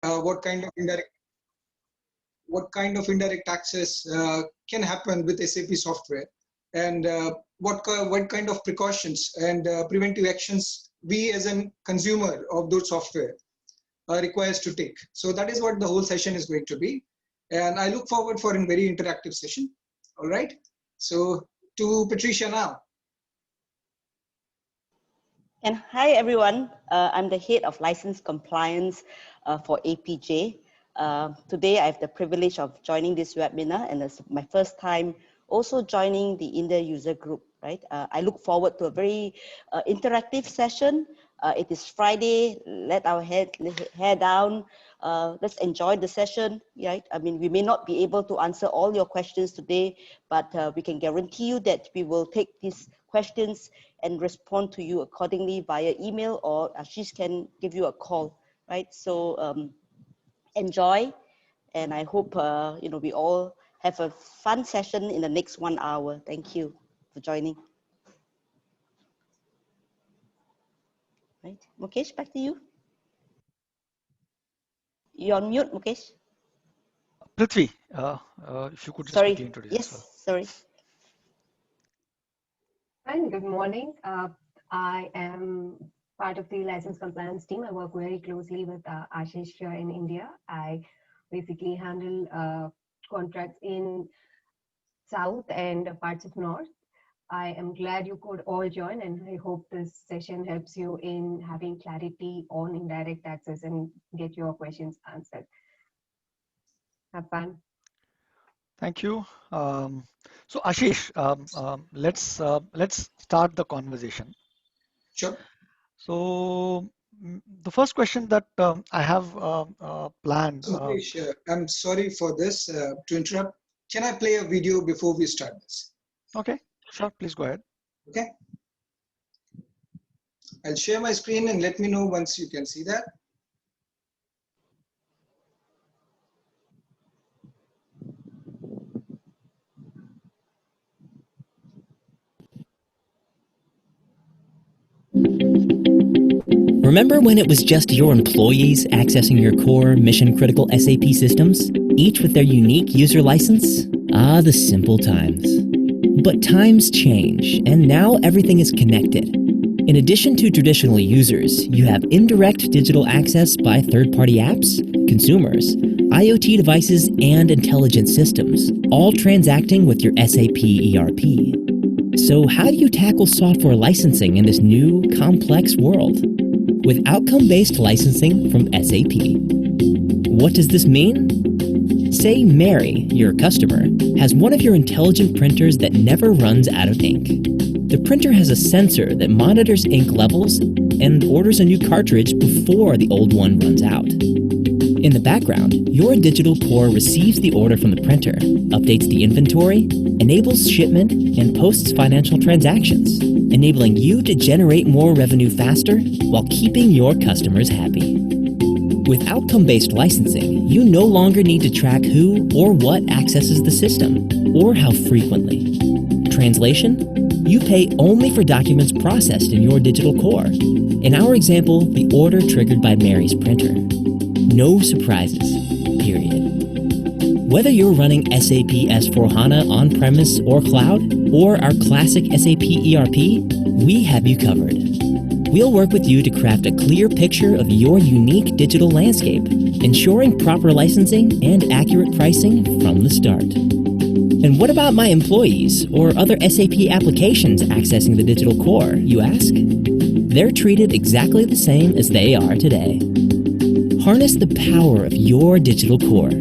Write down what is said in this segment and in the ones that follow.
what kind of indirect access can happen with SAP software, and what kind of precautions and preventive actions we as a consumer of those software requires to take. So that is what the whole session is going to be, and I look forward for a very interactive session. All right, so to Patricia now. And hi everyone, I'm the head of license compliance for APJ. Today I have the privilege of joining this webinar, and it's my first time also joining the India user group, right? I look forward to a very interactive session. It is Friday, let our hair down. Let's enjoy the session, right? I mean, we may not be able to answer all your questions today, but we can guarantee you that we will take these questions and respond to you accordingly via email, or Ashish can give you a call, right? So enjoy, and I hope we all have a fun session in the next 1 hour. Thank you for joining. Right, Mukesh, back to you. You're on mute, Mukesh. Prithvi, if you could just quickly introduce yourself. Yes, sorry. Hi, good morning. I am part of the license compliance team. I work very closely with Ashish here in India. I basically handle contracts in South and parts of North. I am glad you could all join, and I hope this session helps you in having clarity on indirect access and get your questions answered. Have fun. Thank you. So Ashish, let's start the conversation. Sure. So the first question that I have planned. I'm sorry for this to interrupt. Can I play a video before we start this? Okay, sure. Please go ahead. Okay. I'll share my screen and let me know once you can see that. Remember when it was just your employees accessing your core mission-critical SAP systems, each with their unique user license? Ah, the simple times. But times change, and now everything is connected. In addition to traditional users, you have indirect digital access by third-party apps, consumers, IoT devices, and intelligent systems, all transacting with your SAP ERP. So how do you tackle software licensing in this new, complex world? With outcome-based licensing from SAP. What does this mean? Say Mary, your customer, has one of your intelligent printers that never runs out of ink. The printer has a sensor that monitors ink levels and orders a new cartridge before the old one runs out. In the background, your digital core receives the order from the printer, updates the inventory, enables shipment, and posts financial transactions, enabling you to generate more revenue faster while keeping your customers happy. With outcome-based licensing, you no longer need to track who or what accesses the system, or how frequently. Translation? You pay only for documents processed in your digital core. In our example, the order triggered by Mary's printer. No surprises, period. Whether you're running SAP S/4HANA on-premise or cloud, or our classic SAP ERP, we have you covered. We'll work with you to craft a clear picture of your unique digital landscape, ensuring proper licensing and accurate pricing from the start. And what about my employees or other SAP applications accessing the digital core, you ask? They're treated exactly the same as they are today. Harness the power of your digital core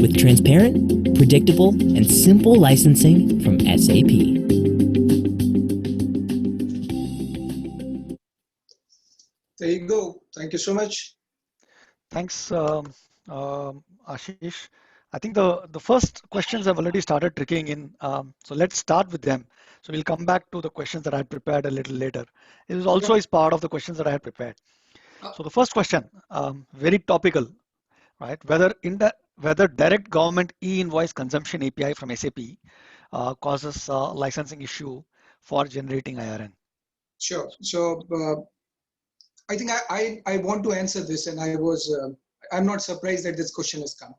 with transparent, predictable, and simple licensing from SAP. There you go. Thank you so much. Thanks, Ashish. I think the first questions have already started trickling in, so let's start with them. So we'll come back to the questions that I had prepared a little later. It is also is part of the questions that I had prepared. So the first question, very topical, right? Whether direct government e-invoice consumption API from SAP causes licensing issue for generating IRN. Sure. So I think I want to answer this, and I'm not surprised that this question has come.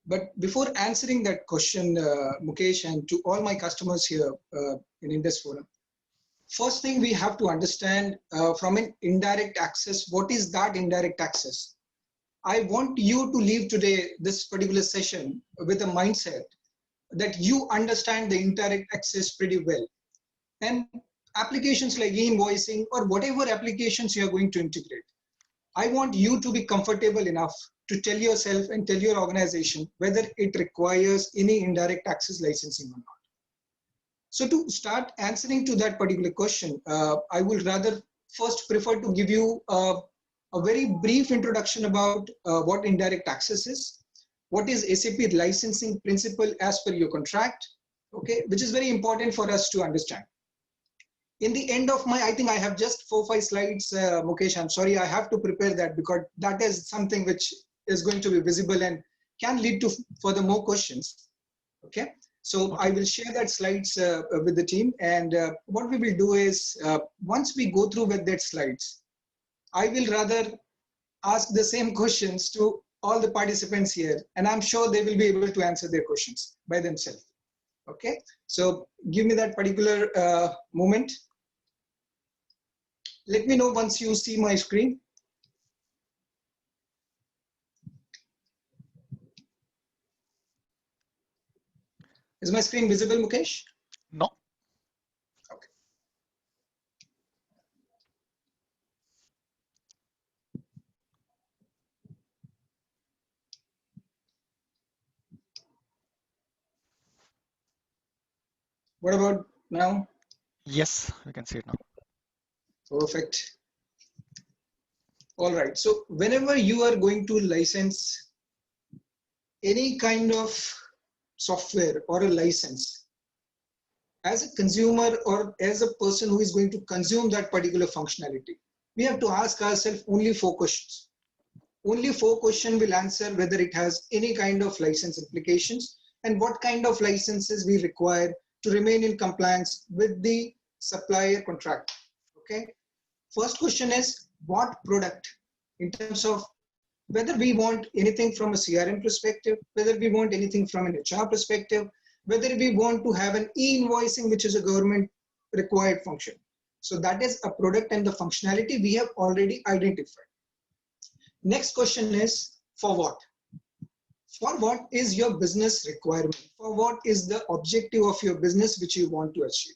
But before answering that question, Mukesh, and to all my customers here in Indus Forum, first thing we have to understand from an indirect access, what is that indirect access? I want you to leave today, this particular session, with a mindset that you understand the indirect access pretty well. And applications like e-invoicing or whatever applications you are going to integrate, I want you to be comfortable enough to tell yourself and tell your organization whether it requires any indirect access licensing or not. So to start answering to that particular question, I will rather first prefer to give you a very brief introduction about what indirect access is, what is SAP licensing principle as per your contract, okay, which is very important for us to understand. In the end of my, I think I have just 4-5 slides, Mukesh, I'm sorry, I have to prepare that because that is something which is going to be visible and can lead to further more questions, okay? So I will share that slides with the team, and what we will do is, once we go through with that slides, I will rather ask the same questions to all the participants here, and I'm sure they will be able to answer their questions by themselves, okay? So give me that particular moment. Let me know once you see my screen. Is my screen visible, Mukesh? No. Okay. What about now? Yes, we can see it now. Perfect. All right. So whenever you are going to license any kind of software or a license, as a consumer or as a person who is going to consume that particular functionality, we have to ask ourselves only 4 questions. Only 4 questions will answer whether it has any kind of license implications and what kind of licenses we require to remain in compliance with the supplier contract. Okay. First question is what product, in terms of whether we want anything from a CRM perspective, whether we want anything from an HR perspective, whether we want to have an e-invoicing, which is a government required function. So that is a product and the functionality we have already identified. Next question is for what? For what is your business requirement? For what is the objective of your business which you want to achieve?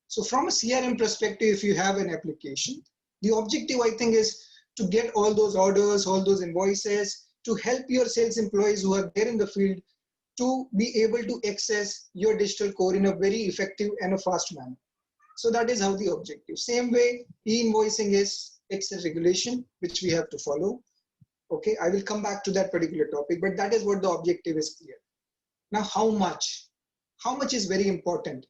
So from a CRM perspective, if you have an application, the objective I think is to get all those orders, all those invoices, to help your sales employees who are there in the field to be able to access your digital core in a very effective and a fast manner. So that is how the objective. Same way, e-invoicing is, it's a regulation which we have to follow. Okay, I will come back to that particular topic, but that is what the objective is clear. Now, how much? How much is very important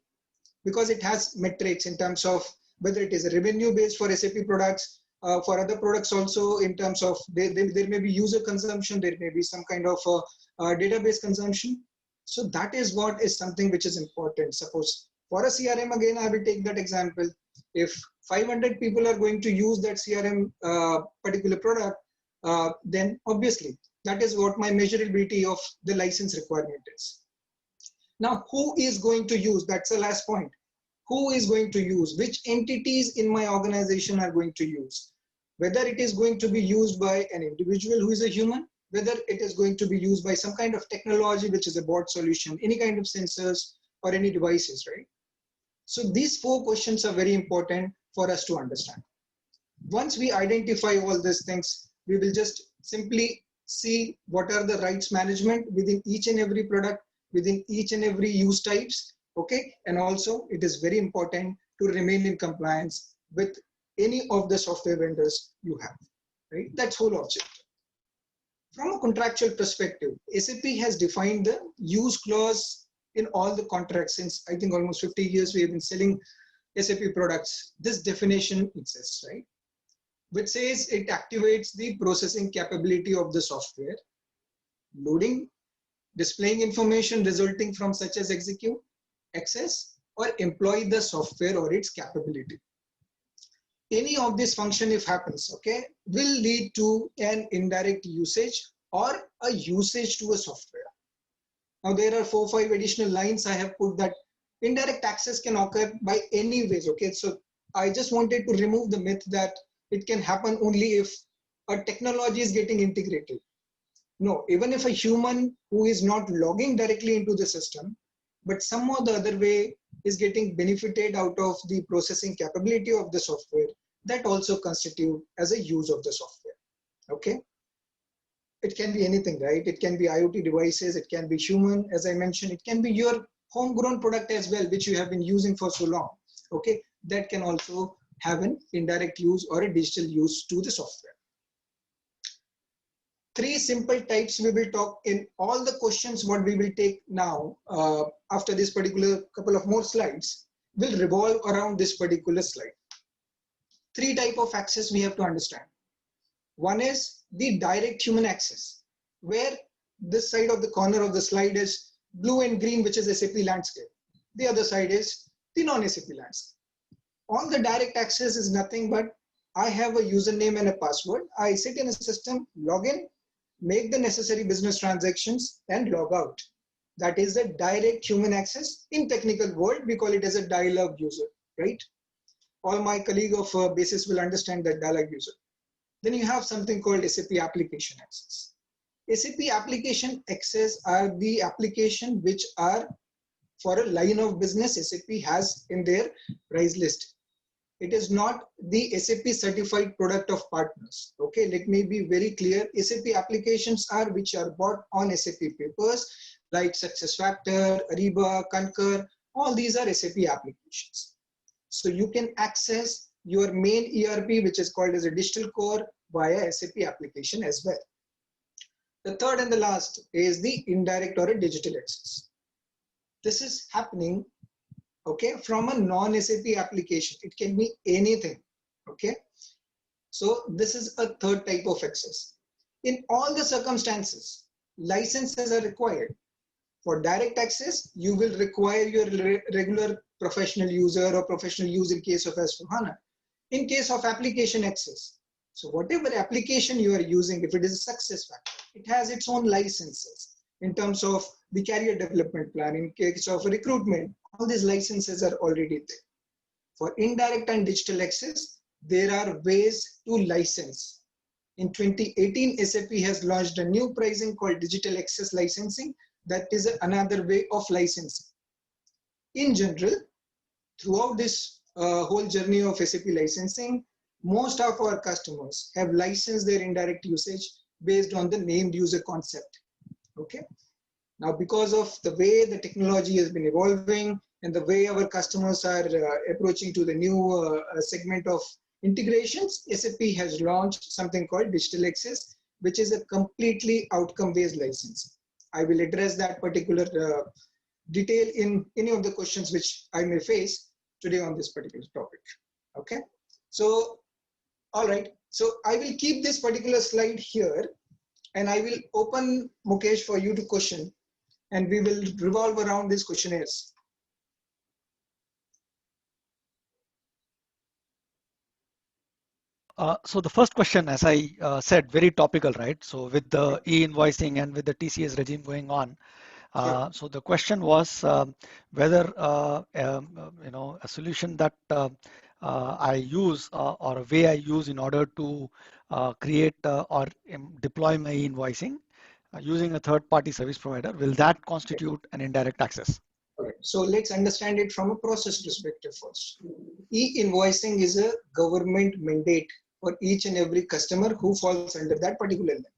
because it has metrics in terms of whether it is a revenue based for SAP products, for other products also in terms of there may be user consumption, there may be some kind of database consumption. So that is what is something which is important. Suppose for a CRM, again, I will take that example. If 500 people are going to use that CRM particular product, then obviously that is what my measurability of the license requirement is. Now, who is going to use? That's the last point. Who is going to use? Which entities in my organization are going to use? Whether it is going to be used by an individual who is a human, whether it is going to be used by some kind of technology, which is a bot solution, any kind of sensors or any devices, right? So these 4 questions are very important for us to understand. Once we identify all these things, we will just simply see what are the rights management within each and every product, within each and every use types, okay? And also it is very important to remain in compliance with any of the software vendors you have, right? That's whole objective. From a contractual perspective, SAP has defined the use clause in all the contracts since I think almost 50 years we have been selling SAP products. This definition exists, right? Which says it activates the processing capability of the software, loading, displaying information resulting from such as execute, access, or employ the software or its capability. any of this function, if happens, okay, will lead to an indirect usage or a usage to a software. Now there are 4 or 5 additional lines I have put that indirect access can occur by any ways. Okay, so I just wanted to remove the myth that it can happen only if a technology is getting integrated. No, even if a human who is not logging directly into the system, but somehow the other way is getting benefited out of the processing capability of the software, that also constitute as a use of the software. Okay. It can be anything, right? It can be IoT devices, it can be human, as I mentioned, it can be your homegrown product as well, which you have been using for so long. Okay, that can also have an indirect use or a digital use to the software. 3 simple types we will talk in all the questions. What we will take now after this particular couple of more slides will revolve around this particular slide. 3 types of access we have to understand. One is the direct human access, where this side of the corner of the slide is blue and green, which is SAP landscape. The other side is the non-SAP landscape. All the direct access is nothing but I have a username and a password. I sit in a system, log in, make the necessary business transactions and log out. That is the direct human access. In technical world, we call it as a dialogue user, right? All my colleague of basis will understand that dialogue user. Then you have something called SAP application access. SAP application access are the application which are for a line of business SAP has in their price list. It is not the SAP certified product of partners. Okay, let me be very clear. SAP applications are which are bought on SAP papers like SuccessFactors, Ariba, Concur. All these are SAP applications. So you can access your main ERP, which is called as a digital core, via SAP application as well. The third and the last is the indirect or a digital access. This is happening, okay, from a non-SAP application. It can be anything, okay. So this is a third type of access. In all the circumstances, licenses are required. For direct access, you will require your regular professional user or professional use in case of S/4HANA. In case of application access, so whatever application you are using, if it is a SuccessFactors, it has its own licenses in terms of the career development plan. In case of recruitment, all these licenses are already there. For indirect and digital access, there are ways to license. In 2018, SAP has launched a new pricing called digital access licensing. That is another way of licensing. In general, throughout this whole journey of SAP licensing, most of our customers have licensed their indirect usage based on the named user concept. Okay. Now, because of the way the technology has been evolving and the way our customers are approaching to the new segment of integrations, SAP has launched something called digital access, which is a completely outcome-based license. I will address that particular detail in any of the questions which I may face today on this particular topic. Okay. So, all right. So I will keep this particular slide here and I will open Mukesh for you to question and we will revolve around these questionnaires. So the first question, as I said, very topical, right? So with the e-invoicing and with the TCS regime going on, so the question was whether a solution that I use or a way I use in order to create or deploy my e-invoicing using a third-party service provider, will that constitute an indirect access? Okay. So let's understand it from a process perspective first. E-invoicing is a government mandate for each and every customer who falls under that particular limit.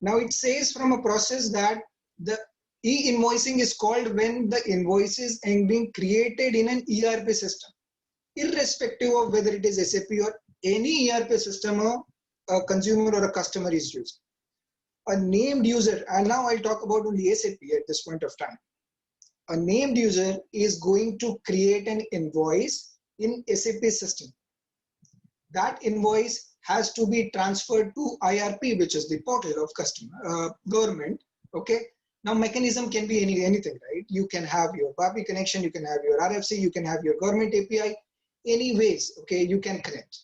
Now it says from a process that the e-invoicing is called when the invoices are being created in an ERP system, irrespective of whether it is SAP or any ERP system a consumer or a customer is using. A named user, and now I'll talk about only SAP at this point of time. A named user is going to create an invoice in SAP system. That invoice has to be transferred to IRP, which is the portal of customer government. Okay. Now mechanism can be anything, right? You can have your BAPI connection, you can have your RFC, you can have your government API. anyways, okay, you can connect.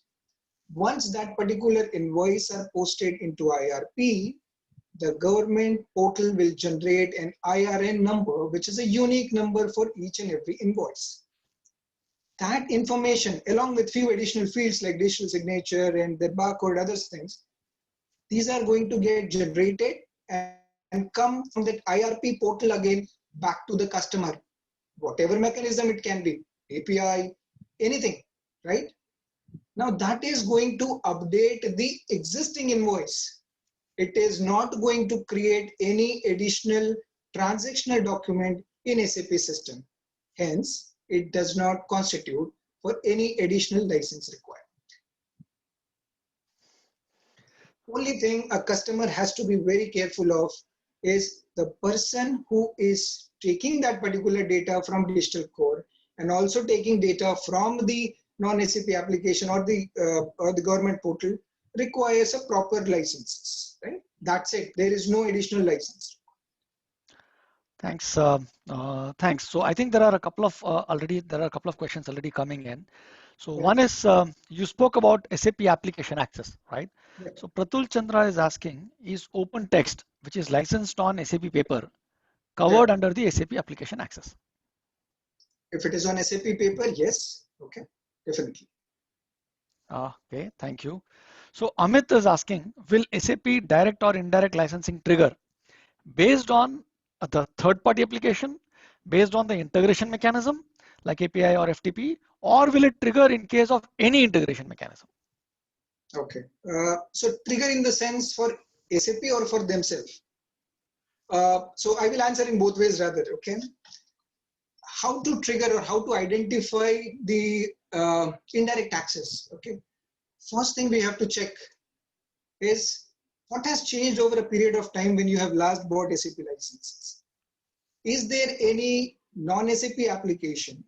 Once that particular invoice are posted into IRP, the government portal will generate an IRN number, which is a unique number for each and every invoice. That information, along with few additional fields like digital signature and the barcode, other things, these are going to get generated and come from that IRP portal again back to the customer. Whatever mechanism it can be, API, anything, right? Now that is going to update the existing invoice. It is not going to create any additional transactional document in SAP system. Hence, it does not constitute for any additional license required. Only thing a customer has to be very careful of is the person who is taking that particular data from digital core and also taking data from the non-SAP application or the government portal requires a proper licenses, right? That's it. There is no additional license. Thanks. Thanks. So I think there are a couple of questions already coming in. So one is you spoke about SAP application access, right? Yeah. So Pratul Chandra is asking, is open text, which is licensed on SAP paper, covered under the SAP application access? If it is on SAP paper, yes. Okay, definitely. Okay, thank you. So Amit is asking, will SAP direct or indirect licensing trigger based on the third-party application, based on the integration mechanism like API or FTP, or will it trigger in case of any integration mechanism? Okay, so trigger in the sense for SAP or for themselves? So I will answer in both ways rather, okay? How to trigger or how to identify the indirect access, okay? First thing we have to check is what has changed over a period of time when you have last bought SAP licenses. Is there any non-SAP application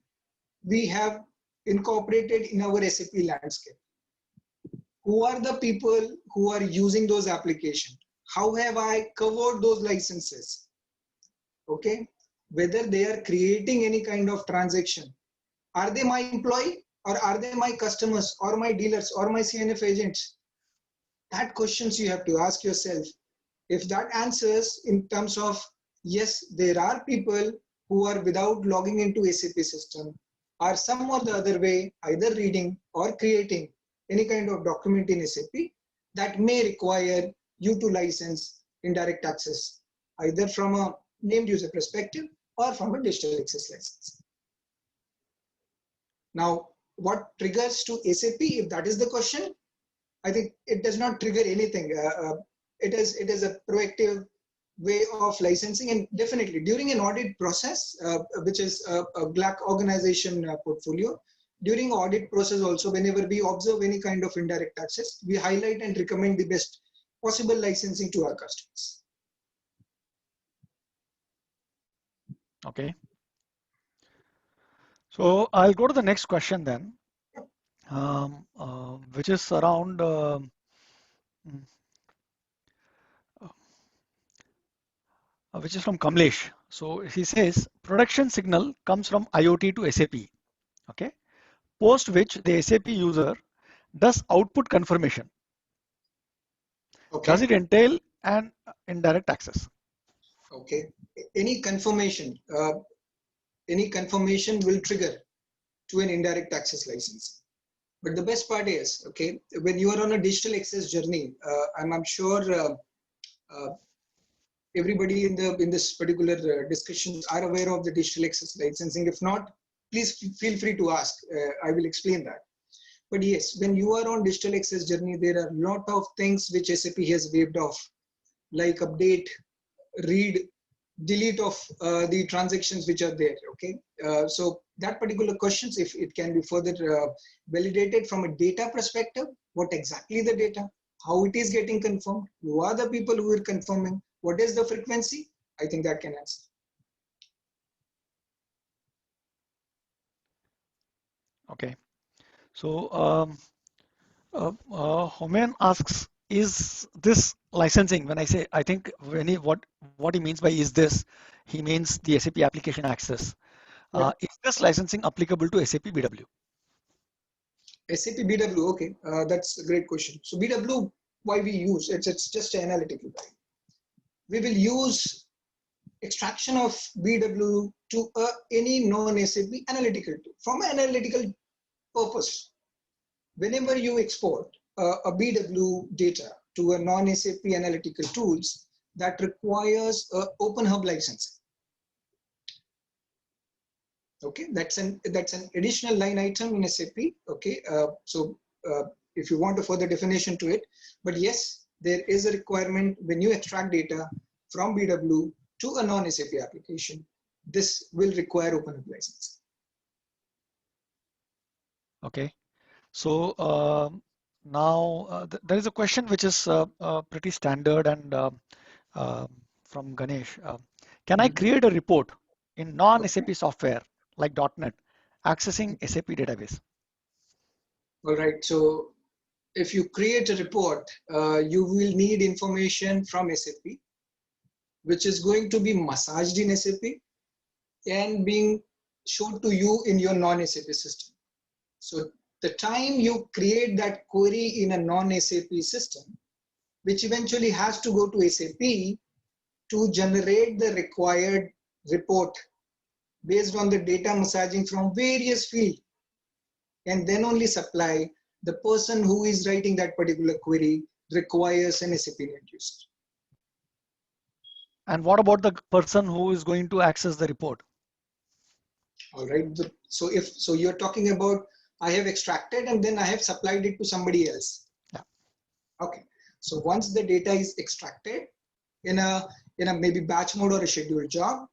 we have incorporated in our SAP landscape? Who are the people who are using those applications? How have I covered those licenses? Okay, whether they are creating any kind of transaction. Are they my employee or are they my customers or my dealers or my CNF agents? That questions you have to ask yourself. If that answers in terms of yes, there are people who are without logging into SAP system or some or the other way, either reading or creating any kind of document in SAP, that may require you to license indirect access, either from a named user perspective or from a digital access license. Now, what triggers to SAP, if that is the question, I think it does not trigger anything. It is a proactive way of licensing, and definitely during an audit process, which is a black organization portfolio, during audit process also, whenever we observe any kind of indirect access, we highlight and recommend the best possible licensing to our customers. Okay. So I'll go to the next question then, which is around which is from Kamlesh. So he says production signal comes from IoT to SAP. Okay. Post which the SAP user does output confirmation. Okay. Does it entail an indirect access? Okay. Any confirmation will trigger to an indirect access license. But the best part is, okay, when you are on a digital access journey, and I'm sure everybody in this particular discussions are aware of the digital access licensing. If not, please feel free to ask. I will explain that. But yes, when you are on digital access journey, there are a lot of things which SAP has waived off, like update, read, delete of the transactions which are there. Okay, so that particular questions, if it can be further validated from a data perspective, what exactly the data, how it is getting confirmed, who are the people who are confirming, what is the frequency, I think that can answer. Okay. So Homen asks, is this licensing? When I say, I think when what he means by is this, he means the SAP application access. Yeah. Is this licensing applicable to SAP BW? SAP BW, okay, that's a great question. So BW, why we use it's just analytical, right? We will use extraction of BW to any non-SAP analytical tool. From an analytical purpose, whenever you export a BW data to a non-SAP analytical tools, that requires a open hub licensing. Okay, that's an additional line item in SAP. Okay, if you want a further definition to it, but yes, there is a requirement when you extract data from BW to a non-SAP application. This will require open hub license. Okay, so now there is a question which is pretty standard and from Ganesh. Can I create a report in non-SAP software like .NET accessing SAP database? All right, so if you create a report, you will need information from SAP, which is going to be massaged in SAP and being shown to you in your non-SAP system. So the time you create that query in a non-SAP system, which eventually has to go to SAP to generate the required report based on the data massaging from various fields, and then only supply, the person who is writing that particular query requires an SAP end user. And what about the person who is going to access the report? All right, so you're talking about I have extracted and then I have supplied it to somebody else. Yeah. Okay, so once the data is extracted in a maybe batch mode or a scheduled job,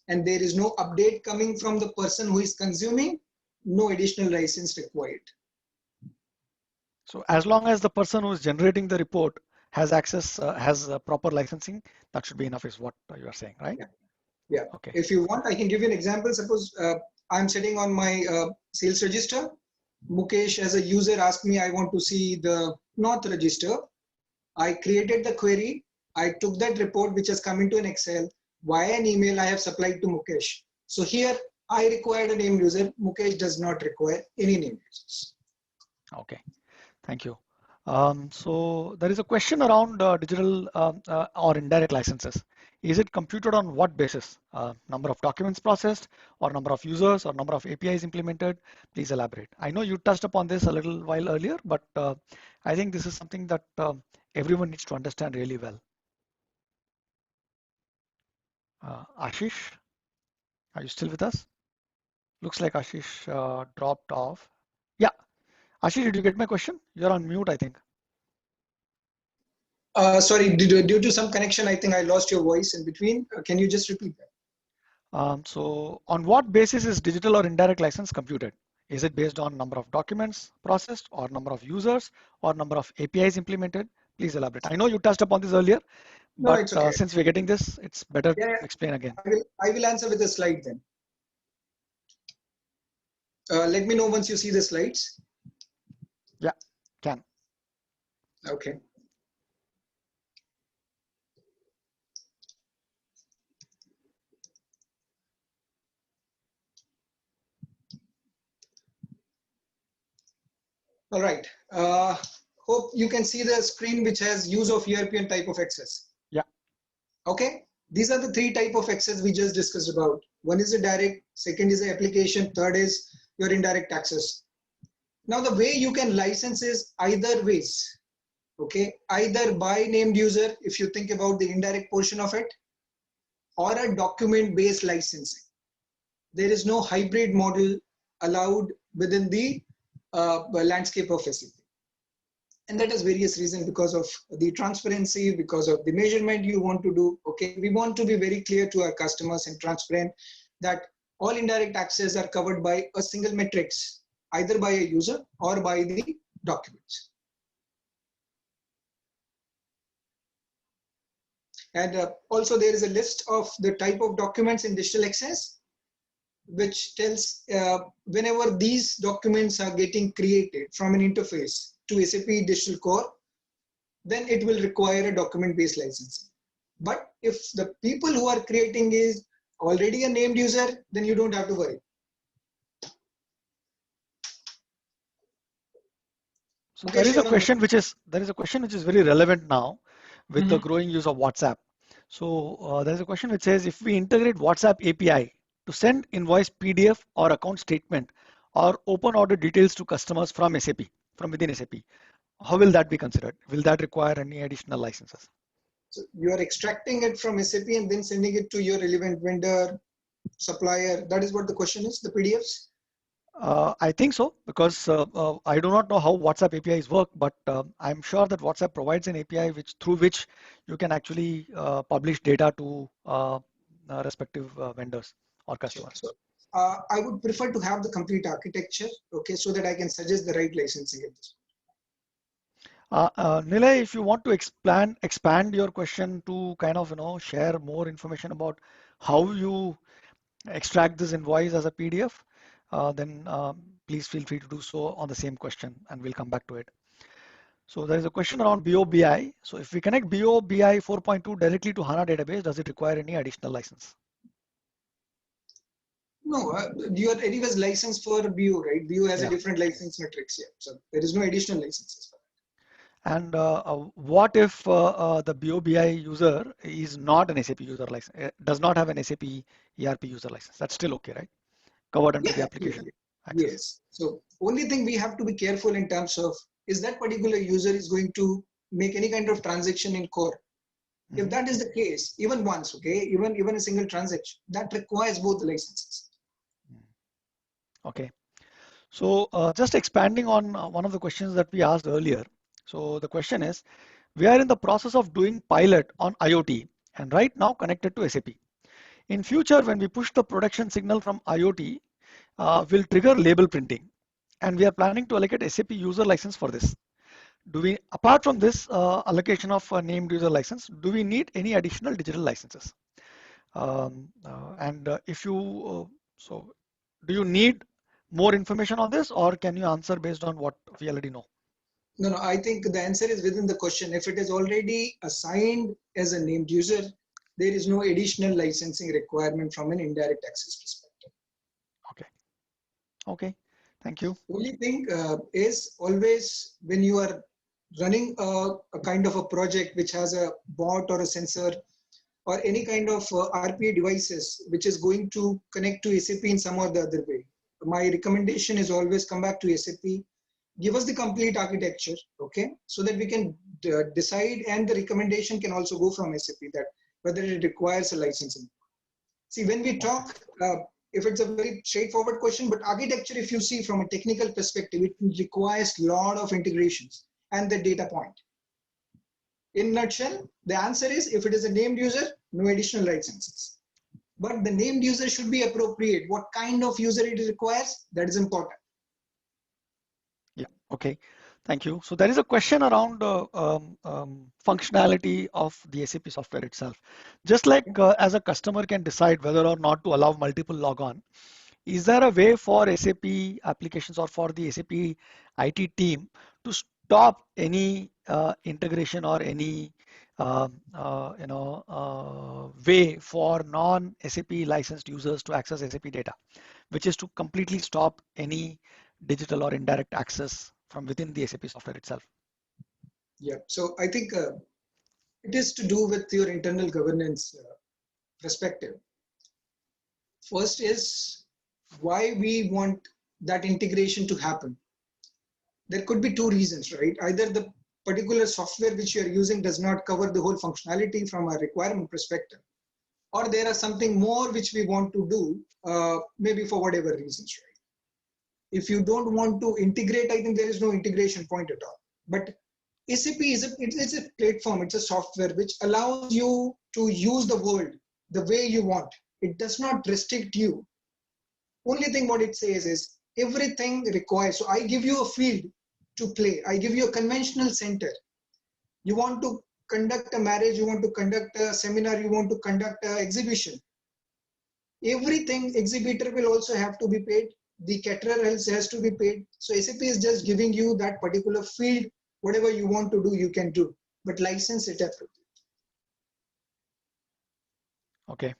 and there is no update coming from the person who is consuming, no additional license required. So as long as the person who is generating the report has access, has proper licensing, that should be enough is what you are saying, right? Yeah. Yeah. Okay. If you want, I can give you an example. Suppose I'm sitting on my sales register. Mukesh as a user asked me, I want to see the North register. I created the query. I took that report, which has come into an Excel via an email I have supplied to Mukesh. So here I required a named user. Mukesh does not require any named users. Okay, thank you. So there is a question around digital or indirect licenses. Is it computed on what basis? Number of documents processed, or number of users, or number of APIs implemented? Please elaborate. I know you touched upon this a little while earlier, but I think this is something that everyone needs to understand really well. Ashish, are you still with us? Looks like Ashish dropped off. Yeah, Ashish, did you get my question? You're on mute, I think. Sorry, due to some connection, I think I lost your voice in between. Can you just repeat that? So on what basis is digital or indirect license computed? Is it based on number of documents processed, or number of users, or number of APIs implemented? Please elaborate. I know you touched upon this earlier, No, but it's okay. Since we're getting this, it's better to explain again. I will answer with a slide then. Let me know once you see the slides. Yeah, can. Okay. All right. Hope you can see the screen which has use of ERP and type of access. Yeah. Okay. These are the three type of access we just discussed about. One is the direct, second is the application, third is your indirect access. Now the way you can license is either ways. Okay. Either by named user, if you think about the indirect portion of it, or a document-based licensing. There is no hybrid model allowed within the landscape of SAP. And that has various reasons, because of the transparency, because of the measurement you want to do. Okay, we want to be very clear to our customers and transparent that all indirect access are covered by a single metrics, either by a user or by the documents. And also there is a list of the type of documents in digital access, which tells whenever these documents are getting created from an interface to SAP Digital Core, then it will require a document-based licensing. But if the people who are creating is already a named user, then you don't have to worry. So Mukesh, there is a you're on the- question which is very relevant now with the Mhm. growing use of WhatsApp. So there is a question which says if we integrate WhatsApp API to send invoice PDF or account statement or open order details to customers from SAP, from within SAP, how will that be considered? Will that require any additional licenses? So you are extracting it from SAP and then sending it to your relevant vendor, supplier. That is what the question is, the PDFs? I think so because I do not know how WhatsApp APIs work, but I'm sure that WhatsApp provides an API through which you can actually publish data to respective vendors or Sure. customers. So I would prefer to have the complete architecture, okay, so that I can suggest the right licensing at this Nilay, if you want to expand your question to kind of share more information about how you extract this invoice as a PDF, then please feel free to do so on the same question, and we'll come back to it. So there is a question around BOBI. So if we connect BOBI 4.2 directly to HANA database, does it require any additional license? No, you are anyways licensed for BO, right? BO has a Yeah. different license metrics, yeah. So there is no additional licenses. And what if the BOBI user is not an SAP user license, does not have an SAP ERP user license? That's still okay, right? Covered under the Yeah, application absolutely. access. Yes. So only thing we have to be careful in terms of is that particular user is going to make any kind of transaction in core. If Mhm. that is the case, even once, okay, even a single transaction, that requires both licenses. Okay. So just expanding on one of the questions that we asked earlier. So the question is, we are in the process of doing pilot on IoT and right now connected to SAP. In future, when we push the production signal from IoT, will trigger label printing. And we are planning to allocate SAP user license for this. Do we, apart from this allocation of named user license, do we need any additional digital licenses? If you, so do you need more information on this, or can you answer based on what we already know? No, no, I think the answer is within the question. If it is already assigned as a named user, there is no additional licensing requirement from an indirect access perspective. Okay. Okay. Thank you. Only thing is always when you are running a kind of a project which has a bot or a sensor or any kind of RPA devices which is going to connect to SAP in some or the other way. My recommendation is always come back to SAP, give us the complete architecture, okay, so that we can decide, and the recommendation can also go from SAP that whether it requires a licensing. See, when we talk, if it's a very straightforward question, but architecture, if you see from a technical perspective, it requires a lot of integrations and the data point. In nutshell, the answer is if it is a named user, no additional licenses. But the named user should be appropriate. What kind of user it requires, that is important. Yeah, okay. Thank you. So there is a question around functionality of the SAP software itself. Just like as a customer can decide whether or not to allow multiple logon, is there a way for SAP applications or for the SAP IT team to stop any integration or any way for non-SAP licensed users to access SAP data, which is to completely stop any digital or indirect access from within the SAP software itself? Yeah, so I think it is to do with your internal governance perspective. First is why we want that integration to happen. There could be two reasons, right? Either the particular software which you are using does not cover the whole functionality from a requirement perspective, or there are something more which we want to do, maybe for whatever reasons, right? If you don't want to integrate, I think there is no integration point at all. But SAP is it's a platform, it's a software which allows you to use the world the way you want. It does not restrict you. Only thing what it says is everything requires. So I give you a field to play. I give you a conventional center. You want to conduct a marriage, you want to conduct a seminar, you want to conduct an exhibition. Everything exhibitor will also have to be paid. The caterer has to be paid. So SAP is just giving you that particular field. Whatever you want to do, you can do, but license it appropriately. Okay.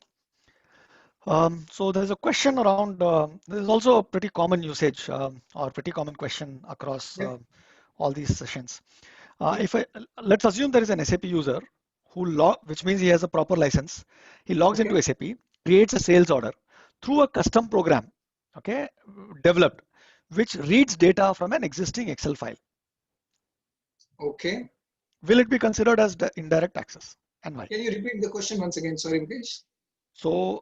So there's a question around, there's also a pretty common usage or pretty common question across all these sessions. Let's assume there is an SAP user which means he has a proper license. He logs Okay. into SAP, creates a sales order through a custom program, okay, developed, which reads data from an existing Excel file. Okay. Will it be considered as indirect access, and why? Can you repeat the question once again? Sorry, Mukesh. So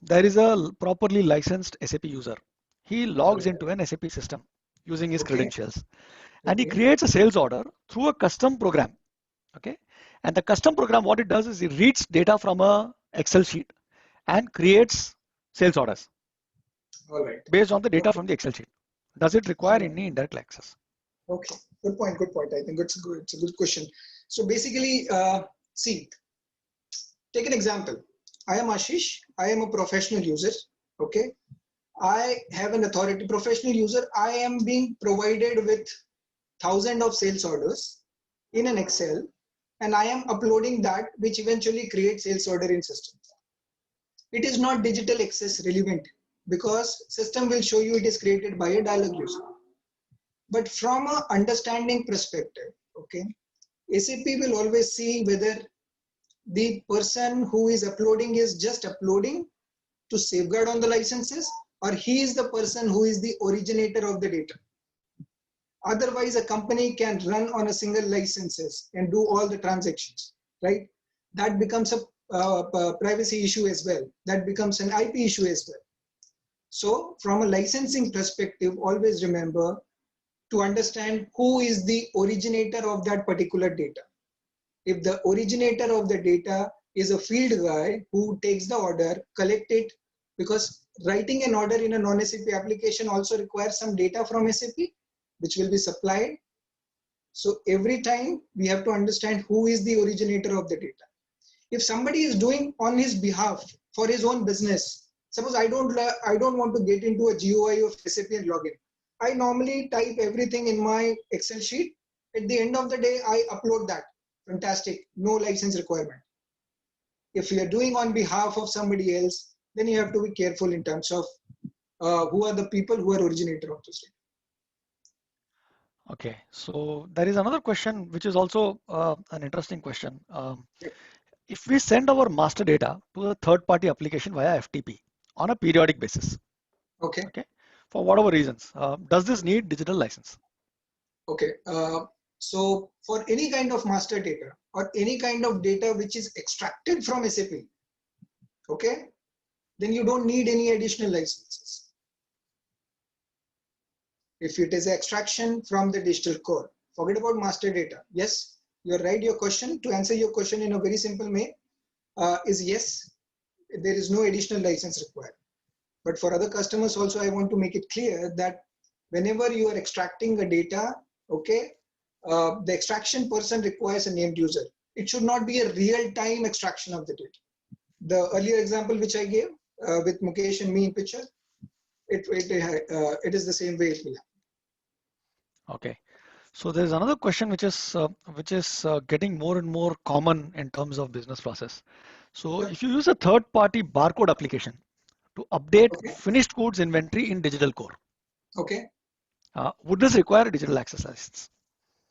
there is a properly licensed SAP user. He logs into an SAP system using his Okay. credentials, and he Okay. creates a sales order through a custom program. Okay, and the custom program, what it does is it reads data from a Excel sheet and creates sales orders All right. based on the data Okay. from the Excel sheet. Does it require All right. any indirect access? Okay. Good point. Good point. I think it's a good question. So basically, see, take an example. I am Ashish. I am a professional user. Okay. I have an authority professional user. I am being provided with thousands of sales orders in an Excel, and I am uploading that, which eventually creates sales order in system. It is not digital access relevant because system will show you it is created by a dialog user. But from a understanding perspective, okay, SAP will always see whether the person who is uploading is just uploading to safeguard on the licenses, or he is the person who is the originator of the data. Otherwise, a company can run on a single licenses and do all the transactions, right? That becomes a privacy issue as well. That becomes an IP issue as well. So from a licensing perspective, always remember to understand who is the originator of that particular data. If the originator of the data is a field guy who takes the order, collect it, because writing an order in a non-SAP application also requires some data from SAP, which will be supplied. So every time we have to understand who is the originator of the data. If somebody is doing on his behalf for his own business, suppose I don't want to get into a GUI of SAP and login. I normally type everything in my Excel sheet. At the end of the day, I upload that. Fantastic, no license requirement. If you are doing on behalf of somebody else, then you have to be careful in terms of who are the people who are originator of this data. Okay, so there is another question which is also an interesting question. Yep. If we send our master data to a third-party application via FTP on a periodic basis, Okay. for whatever reasons, does this need digital license? Okay. So for any kind of master data or any kind of data which is extracted from SAP, okay, then you don't need any additional licenses. If it is extraction from the digital core, forget about master data. Yes, you're right. Your question, to answer your question in a very simple way, is yes, there is no additional license required. But for other customers also, I want to make it clear that whenever you are extracting a data, okay, the extraction person requires a named user. It should not be a real-time extraction of the data. The earlier example which I gave with Mukesh and me in picture, it is the same way it will happen. Okay, so there's another question which is getting more and more common in terms of business process. So if you use a third-party barcode application to update Okay. finished goods inventory in digital core, Okay. would this require a digital access license?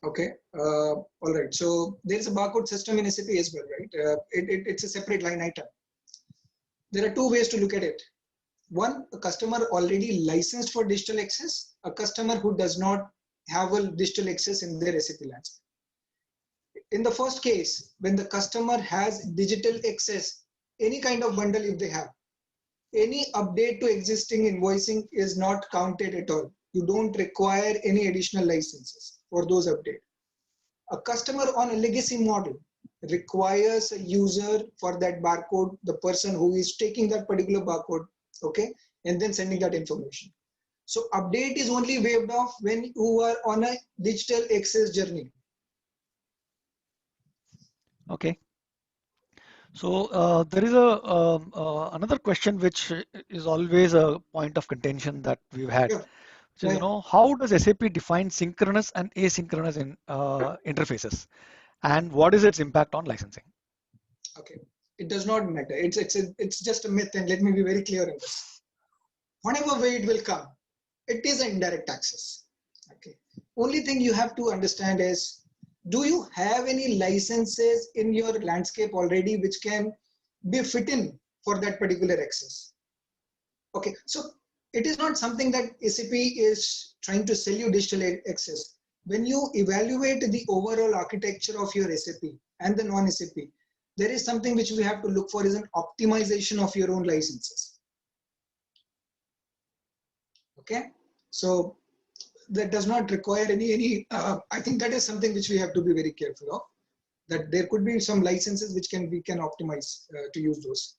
Okay. All right. So there's a barcode system in SAP as well, right? It's a separate line item. There are two ways to look at it. One, a customer already licensed for digital access, a customer who does not have a digital access in their SAP landscape. In the first case, when the customer has digital access, any kind of bundle if they have, any update to existing invoicing is not counted at all. You don't require any additional licenses for those updates. A customer on a legacy model requires a user for that barcode, the person who is taking that particular barcode, okay, and then sending that information. So update is only waived off when you are on a digital access journey. Okay. So there is another question which is always a point of contention that we've had. Yeah. So, how does SAP define synchronous and asynchronous interfaces, and what is its impact on licensing? Okay, it does not matter. It's just a myth, and let me be very clear on this. Whatever way it will come, it is an indirect access. Okay, only thing you have to understand is, do you have any licenses in your landscape already which can be fit in for that particular access? Okay, so it is not something that SAP is trying to sell you digital access. When you evaluate the overall architecture of your SAP and the non-SAP, there is something which we have to look for is an optimization of your own licenses. Okay, so that does not require any I think that is something which we have to be very careful of, that there could be some licenses which we can optimize to use those.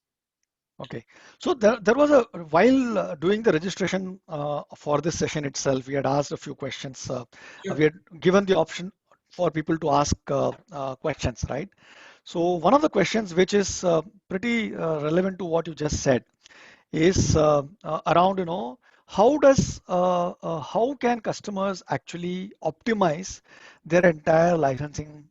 Okay, so there was a, while doing the registration for this session itself, we had asked a few questions. Sure. We had given the option for people to ask questions, right? So one of the questions which is pretty relevant to what you just said is around, you know, how can customers actually optimize their entire licensing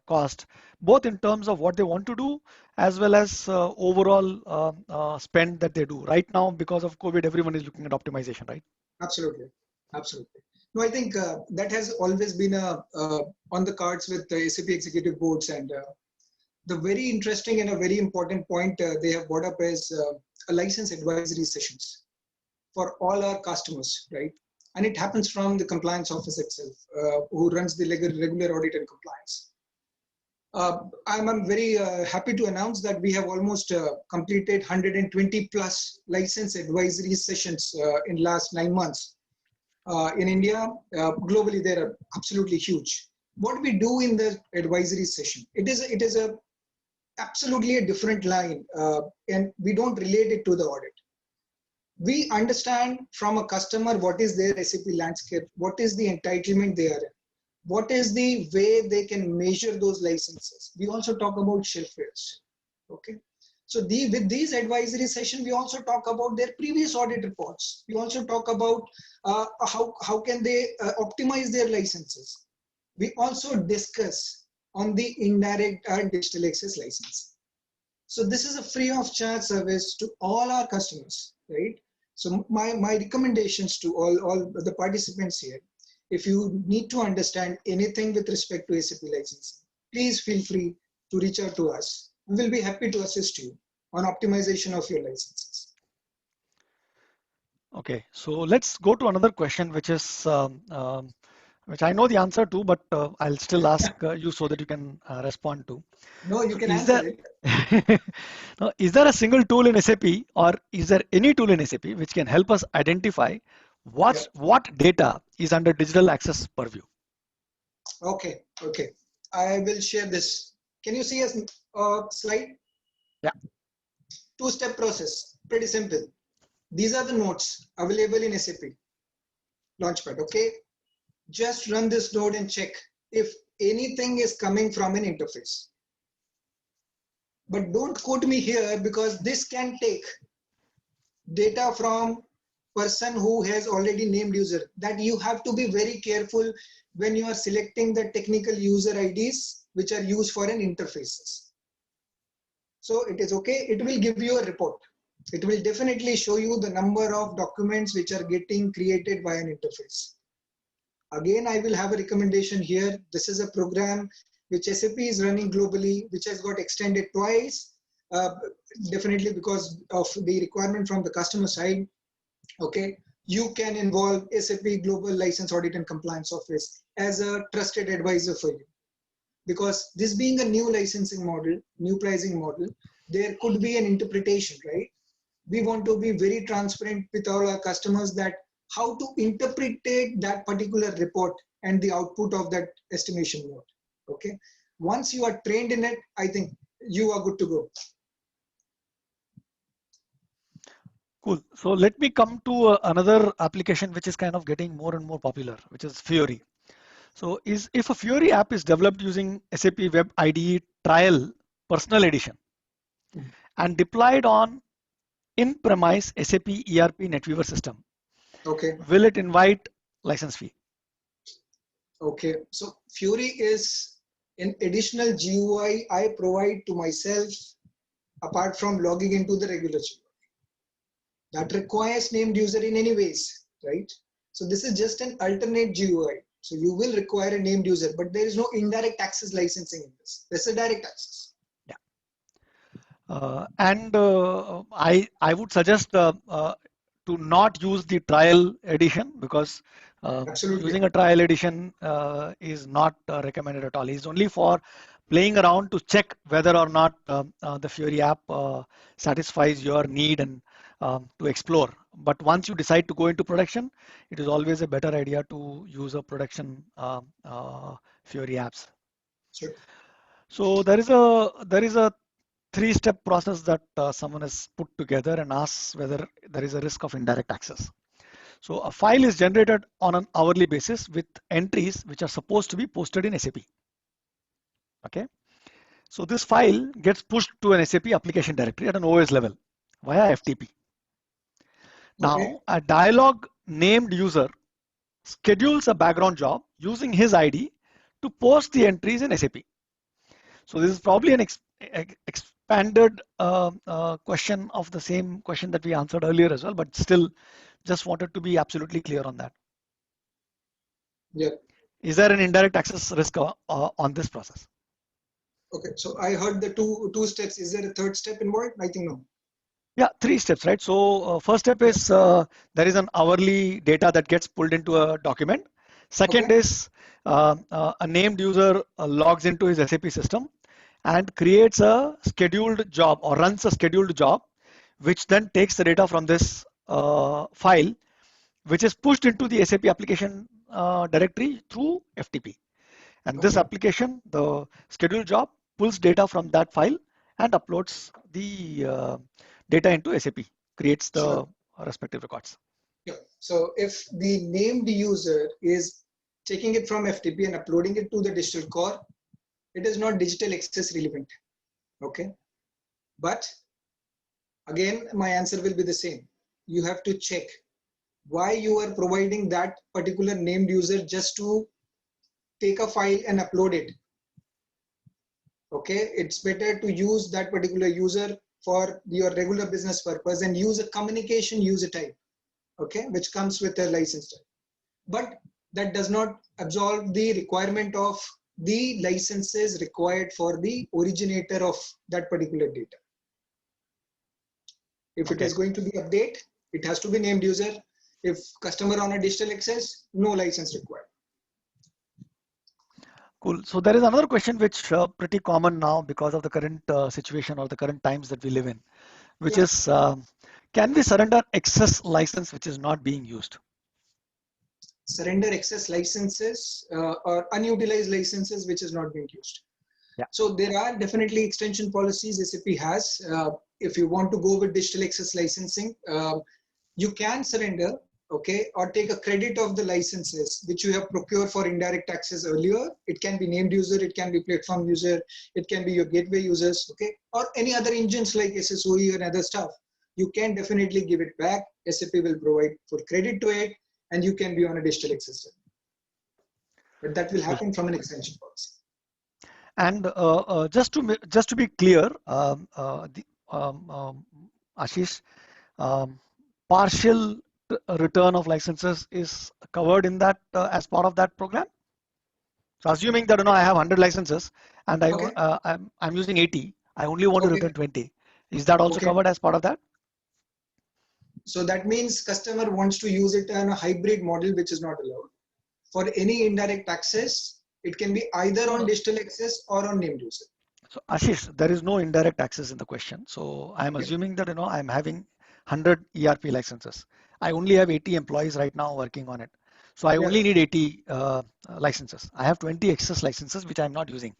cost, both in terms of what they want to do as well as overall spend that they do right now. Because of COVID, everyone is looking at optimization, right? Absolutely, absolutely. No, I think that has always been on the cards with the SAP executive boards, and the very interesting and a very important point they have brought up is a license advisory sessions for all our customers, right? And it happens from the compliance office itself, who runs the regular audit and compliance. I'm very happy to announce that we have almost completed 120 plus license advisory sessions in last 9 months. In India, globally, they are absolutely huge. What we do in the advisory session, it is a absolutely a different line, and we don't relate it to the audit. We understand from a customer what is their SAP landscape, what is the entitlement they are in, what is the way they can measure those licenses. We also talk about shelfwares. Okay, so with these advisory sessions, we also talk about their previous audit reports. We also talk about how can they optimize their licenses. We also discuss on the indirect digital access license. So this is a free of charge service to all our customers, right? So my recommendations to all the participants here, if you need to understand anything with respect to SAP licensing, please feel free to reach out to us. We will be happy to assist you on optimization of your licenses. Okay, so let's go to another question, which is which I know the answer to, but I'll still ask you so that you can respond to. No, you So can answer it. Now, is there a single tool in SAP, or is there any tool in SAP which can help us identify what data is under digital access purview? Okay, okay. I will share this. Can you see a slide? Yeah. Two-step process, pretty simple. These are the notes available in SAP Launchpad, okay? Just run this node and check if anything is coming from an interface. But don't quote me here, because this can take data from person who has already named user. That you have to be very careful when you are selecting the technical user IDs which are used for an interfaces. So it is okay, it will give you a report. It will definitely show you the number of documents which are getting created by an interface. Again, I will have a recommendation here. This is a program which SAP is running globally, which has got extended twice, definitely because of the requirement from the customer side. Okay, you can involve SAP Global License Audit and Compliance Office as a trusted advisor for you. Because this being a new licensing model, new pricing model, there could be an interpretation, right? We want to be very transparent with all our customers that how to interpret that particular report and the output of that estimation note. Okay, once you are trained in it, I think you are good to go. Cool. So let me come to another application which is kind of getting more and more popular, which is Fiori. So if a Fiori app is developed using SAP Web IDE Trial Personal Edition and deployed on in-premise SAP ERP NetWeaver system, okay, will it invite license fee? Okay, so Fiori is an additional GUI I provide to myself apart from logging into the regular GUI. That requires named user in any ways, right? So this is just an alternate GUI. So you will require a named user, but there is no indirect access licensing in this. This is direct access. I would suggest to not use the trial edition, because Absolutely. using a trial edition is not recommended at all. It's only for playing around to check whether or not the Fiori app satisfies your need and to explore. But once you decide to go into production, it is always a better idea to use a production Fiori apps. Sure. So there is a three-step process that someone has put together and asks whether there is a risk of indirect access. So a file is generated on an hourly basis with entries which are supposed to be posted in SAP. Okay. So this file gets pushed to an SAP application directory at an OS level via FTP. Now, Okay. a dialog named user schedules a background job using his ID to post the entries in SAP. So this is probably an expanded question of the same question that we answered earlier as well, but still just wanted to be absolutely clear on that. Yeah. Is there an indirect access risk on this process? Okay. So I heard the two steps. Is there a third step involved? I think no. Yeah, three steps, right? So first step is there is an hourly data that gets pulled into a document. Second Okay. is a named user logs into his SAP system and creates a scheduled job or runs a scheduled job, which then takes the data from this file, which is pushed into the SAP application directory through FTP. And this Okay. application, the scheduled job, pulls data from that file and uploads the data into SAP, creates the Sure. respective records. Yeah. So if the named user is taking it from FTP and uploading it to the digital core, it is not digital access relevant. Okay. But again, my answer will be the same. You have to check why you are providing that particular named user just to take a file and upload it. Okay. It's better to use that particular user for your regular business purpose and use a communication user type. Okay. Which comes with a license type. But that does not absolve the requirement of the licenses required for the originator of that particular data. If it is going to be update, it has to be named user. If customer on a digital access, no license required. Cool. So there is another question which pretty common now because of the current situation or the current times that we live in, which Yeah. is can we surrender excess license which is not being used? Surrender excess licenses or unutilized licenses which is not being used. Yeah. So there are definitely extension policies SAP has. If you want to go with digital access licensing, you can surrender, okay, or take a credit of the licenses which you have procured for indirect access earlier. It can be named user, it can be platform user, it can be your gateway users, okay, or any other engines like SSOE and other stuff. You can definitely give it back. SAP will provide full credit to it, and you can be on a digital access. But that will happen from an extension policy. And just to be clear, Ashish, partial return of licenses is covered in that as part of that program. So assuming that I have 100 licenses and Okay. I'm using 80, I only want to Okay. return 20. Is that also Okay. covered as part of that? So that means customer wants to use it in a hybrid model, which is not allowed. For any indirect access, it can be either on digital access or on named user. So Ashish, there is no indirect access in the question. So I'm assuming that I'm having 100 ERP licenses. I only have 80 employees right now working on it. So I only need 80 licenses. I have 20 excess licenses which I'm not using.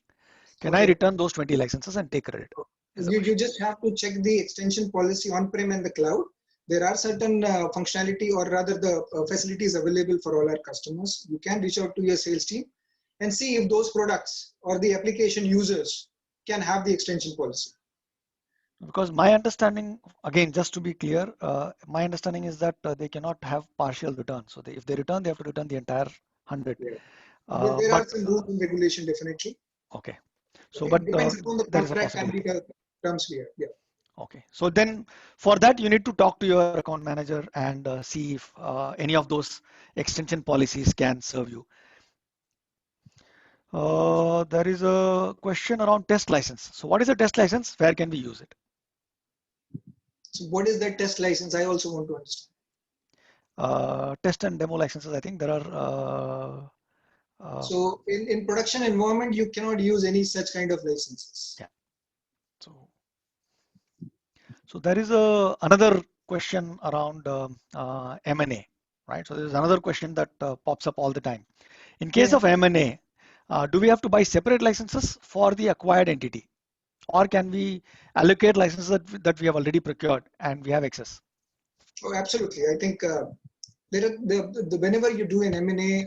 Can I return those 20 licenses and take credit? You just have to check the extension policy on-prem and the cloud. There are certain functionality or rather the facilities available for all our customers. You can reach out to your sales team and see if those products or the application users can have the extension policy. Because my understanding, again, just to be clear, my understanding is that they cannot have partial return. So if they return, they have to return the entire 100. Yeah. There are some rules and regulation, definitely. Okay. So, Okay. but Depends upon the there is a contract and possibility. the terms we have. Yeah. Okay, so then for that you need to talk to your account manager and see if any of those extension policies can serve you. There is a question around test license. So what is a test license? Where can we use it? So what is that test license? I also want to understand. Test and demo licenses, I think there are. So in production environment, you cannot use any such kind of licenses. Yeah. So there is another question around M&A, right? So there is another question that pops up all the time. In case of M&A, do we have to buy separate licenses for the acquired entity, or can we allocate licenses that we have already procured and we have excess? Oh, absolutely. I think whenever you do an M&A,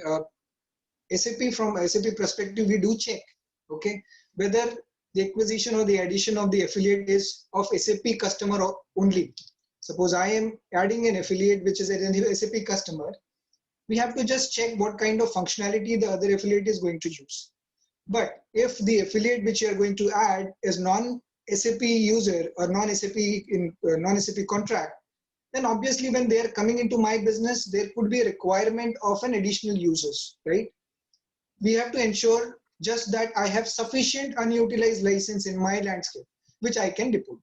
SAP from SAP perspective, we do check, okay, whether the acquisition or the addition of the affiliate is of SAP customer only. Suppose I am adding an affiliate which is an SAP customer, we have to just check what kind of functionality the other affiliate is going to use. But if the affiliate which you are going to add is non-SAP user or non-SAP in non-SAP contract, then obviously when they are coming into my business, there could be a requirement of an additional users, right? We have to ensure just that I have sufficient unutilized license in my landscape, which I can deploy.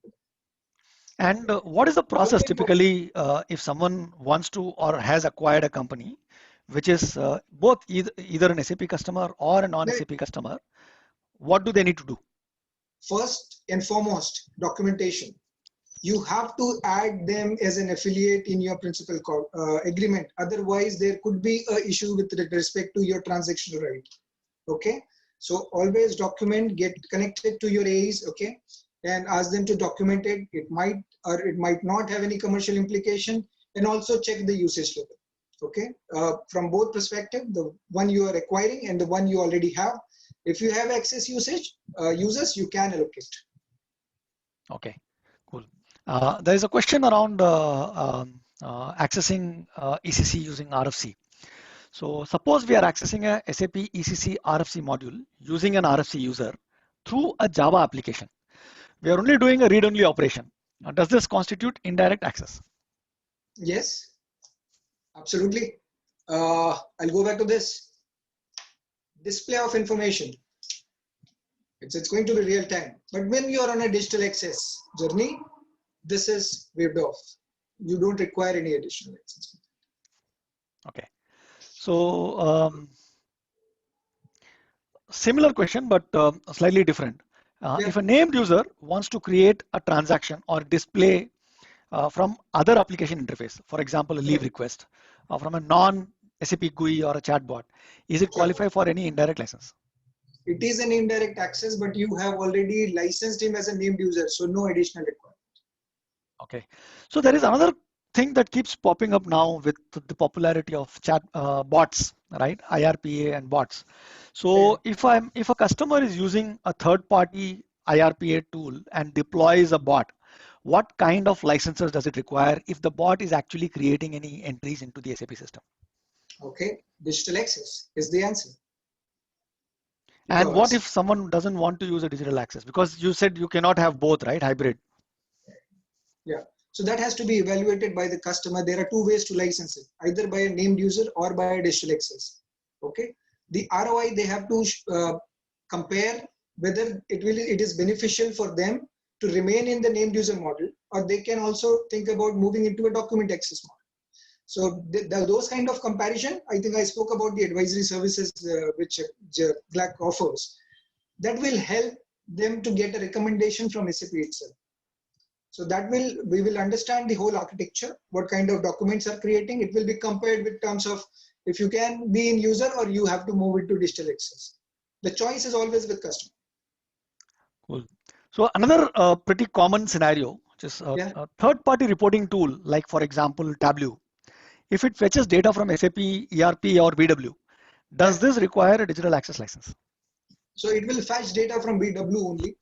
And what is the process typically if someone wants to or has acquired a company, which is both either an SAP customer or a non-SAP customer, what do they need to do? First and foremost, documentation. You have to add them as an affiliate in your principal agreement. Otherwise, there could be an issue with respect to your transactional right. Okay, so always document, get connected to your AEs, okay, and ask them to document it. It might or it might not have any commercial implication, and also check the usage level. Okay, from both perspective, the one you are acquiring and the one you already have. If you have excess usage users, you can allocate. Okay, cool. There is a question around accessing ECC using RFC. So suppose we are accessing a SAP ECC RFC module using an RFC user through a Java application. We are only doing a read-only operation. Does this constitute indirect access? Yes, absolutely. I'll go back to this. Display of information. It's going to be real time. But when you are on a digital access journey, this is waived off. You don't require any additional access. Okay. So similar question, but slightly different. If a named user wants to create a transaction or display from other application interface, for example, a leave request, from a non-SAP GUI or a chatbot, is it qualify for any indirect license? It is an indirect access, but you have already licensed him as a named user, so no additional requirement. Okay. So there is another thing that keeps popping up now with the popularity of chat bots, right? IRPA and bots. So if a customer is using a third-party IRPA tool and deploys a bot, what kind of licenses does it require if the bot is actually creating any entries into the SAP system? Okay, digital access is the answer. And what if someone doesn't want to use a digital access? Because you said you cannot have both, right? Hybrid. Yeah. So that has to be evaluated by the customer. There are two ways to license it, either by a named user or by a digital access. Okay. The ROI, they have to compare whether it is beneficial for them to remain in the named user model, or they can also think about moving into a document access model. So those kind of comparison, I think I spoke about the advisory services which GLAC offers. That will help them to get a recommendation from SAP itself. So that we will understand the whole architecture, what kind of documents are creating. It will be compared with terms of if you can be in user or you have to move into digital access. The choice is always with customer. Cool. So another pretty common scenario, which is a third-party reporting tool, like for example, Tableau. If it fetches data from SAP, ERP or BW, does this require a digital access license? So it will fetch data from BW only,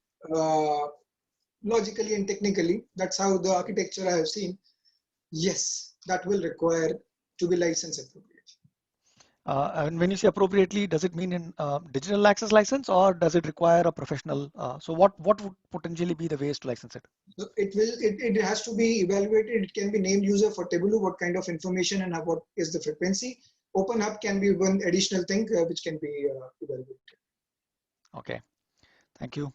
logically and technically. That's how the architecture I have seen. Yes, that will require to be licensed appropriately. And when you say appropriately, does it mean in digital access license, or does it require a professional? So what would potentially be the ways to license it? So it has to be evaluated. It can be named user for Tableau, what kind of information and what is the frequency. OpenHub can be one additional thing which can be evaluated. Okay, thank you.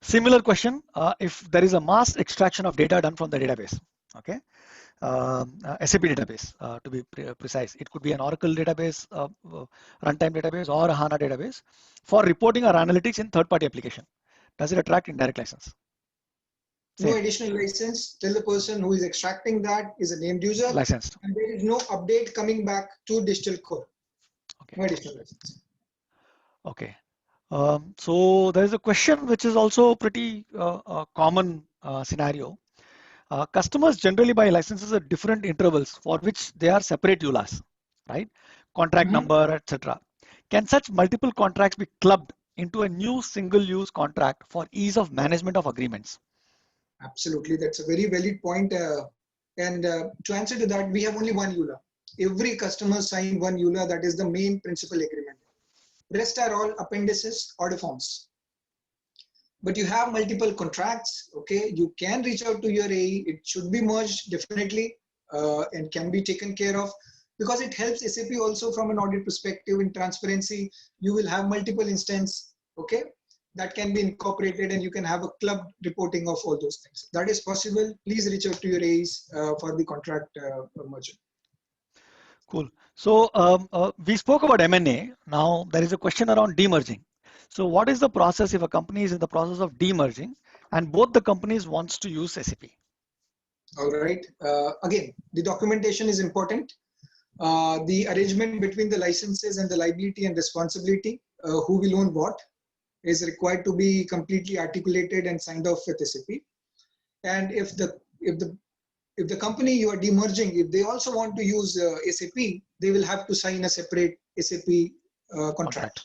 Similar question, if there is a mass extraction of data done from the database, okay, SAP database to be precise, it could be an Oracle database, runtime database, or a HANA database for reporting or analytics in third-party application. Does it attract indirect license? No additional license till the person who is extracting that is a named user. Licensed. And there is no update coming back to digital core. Okay. No additional license. Okay. So there is a question which is also pretty common scenario. Customers generally buy licenses at different intervals for which they are separate EULAs, right? Contract number, etc. Can such multiple contracts be clubbed into a new single-use contract for ease of management of agreements? Absolutely, that's a very valid point. And to answer to that, we have only one EULA. Every customer sign one EULA. That is the main principal agreement. Rest are all appendices, order forms. But you have multiple contracts, okay? You can reach out to your AE. It should be merged definitely and can be taken care of, because it helps SAP also from an audit perspective in transparency. You will have multiple instances, okay? That can be incorporated, and you can have a club reporting of all those things. That is possible. Please reach out to your AEs for the contract merger. Cool. So we spoke about M&A. Now there is a question around demerging. So what is the process if a company is in the process of demerging and both the companies wants to use SAP? All right. Again, the documentation is important. The arrangement between the licenses and the liability and responsibility, who will own what, is required to be completely articulated and signed off with SAP. And if the company you are demerging, if they also want to use SAP, they will have to sign a separate SAP contract.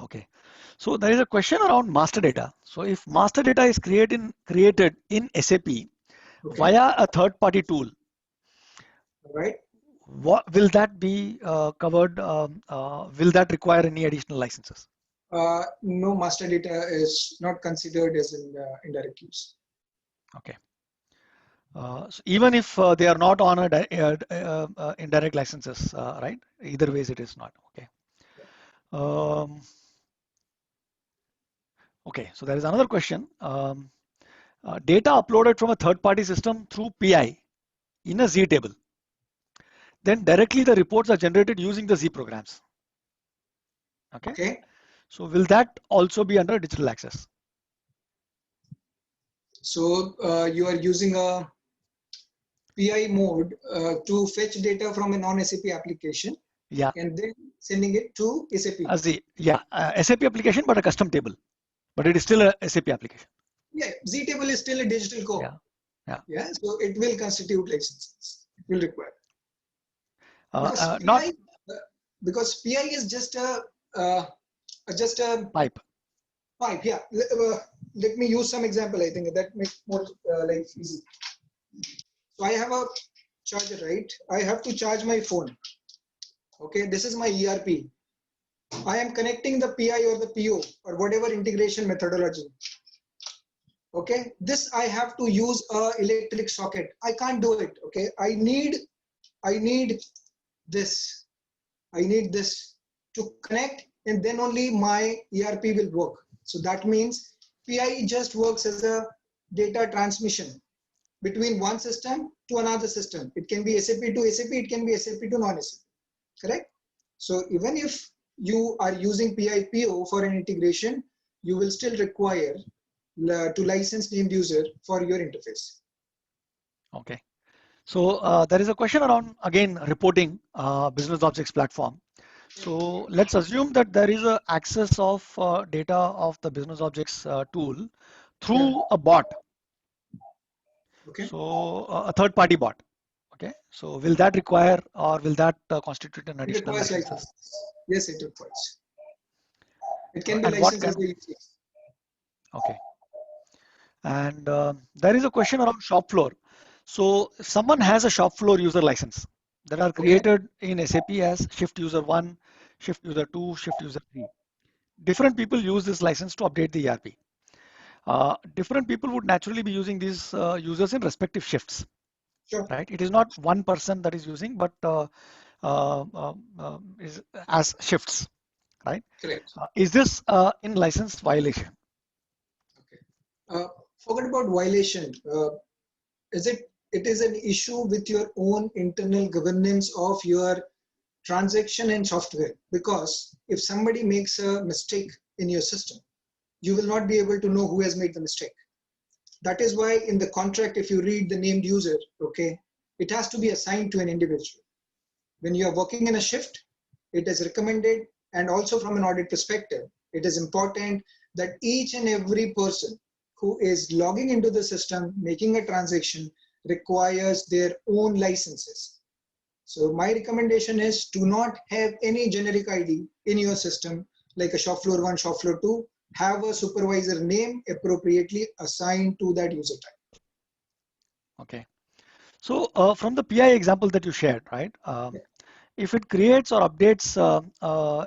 Okay. So there is a question around master data. So if master data is created in SAP via a third-party tool, right? What will that be covered? Will that require any additional licenses? No, master data is not considered as an indirect use. Okay. So even if they are not on a indirect licenses, right? Either ways it is not. Okay. Okay. So there is another question. Data uploaded from a third-party system through PI in a Z table. Then directly the reports are generated using the Z programs. Okay. So will that also be under digital access? So you are using a PI mode to fetch data from a non-SAP application, and then sending it to SAP. SAP application, but a custom table, but it is still a SAP application. Yeah, Z table is still a digital core. Yeah. So it will constitute licenses. It will require. Because PI is just a pipe. Yeah. Let me use some example. I think that makes more life easy. So I have a charger, right? I have to charge my phone. Okay, this is my ERP. I am connecting the PI or the PO or whatever integration methodology. Okay, this I have to use a electric socket. I can't do it. Okay, I need this. I need this to connect, and then only my ERP will work. So that means PI just works as a data transmission between one system to another system. It can be SAP to SAP, it can be SAP to non-SAP, correct? So even if you are using PI-PO for an integration, you will still require to license named user for your interface. Okay. So there is a question around, again, reporting business objects platform. So let's assume that there is a access of data of the business objects tool through a bot. Okay. So a third-party bot. Okay. So will that require, or will that constitute an additional license? Yes, it requires. It can be licensed as the Okay. And there is a question around shop floor. So if someone has a shop floor user license, that are created in SAP as Shift User 1, Shift User 2, Shift User 3. Different people use this license to update the ERP. Different people would naturally be using these users in respective shifts, Sure. right? It is not one person that is using, but is as shifts, right? Correct. Is this in license violation? Okay. Forget about violation. Is it? It is an issue with your own internal governance of your transaction and software. Because if somebody makes a mistake in your system, you will not be able to know who has made the mistake. That is why in the contract, if you read the named user, okay, it has to be assigned to an individual. When you are working in a shift, it is recommended, and also from an audit perspective, it is important that each and every person who is logging into the system, making a transaction, requires their own licenses. So my recommendation is do not have any generic ID in your system, like a shop floor 1, shop floor 2. Have a supervisor name appropriately assigned to that user type. Okay. So from the PI example that you shared, right? If it creates or updates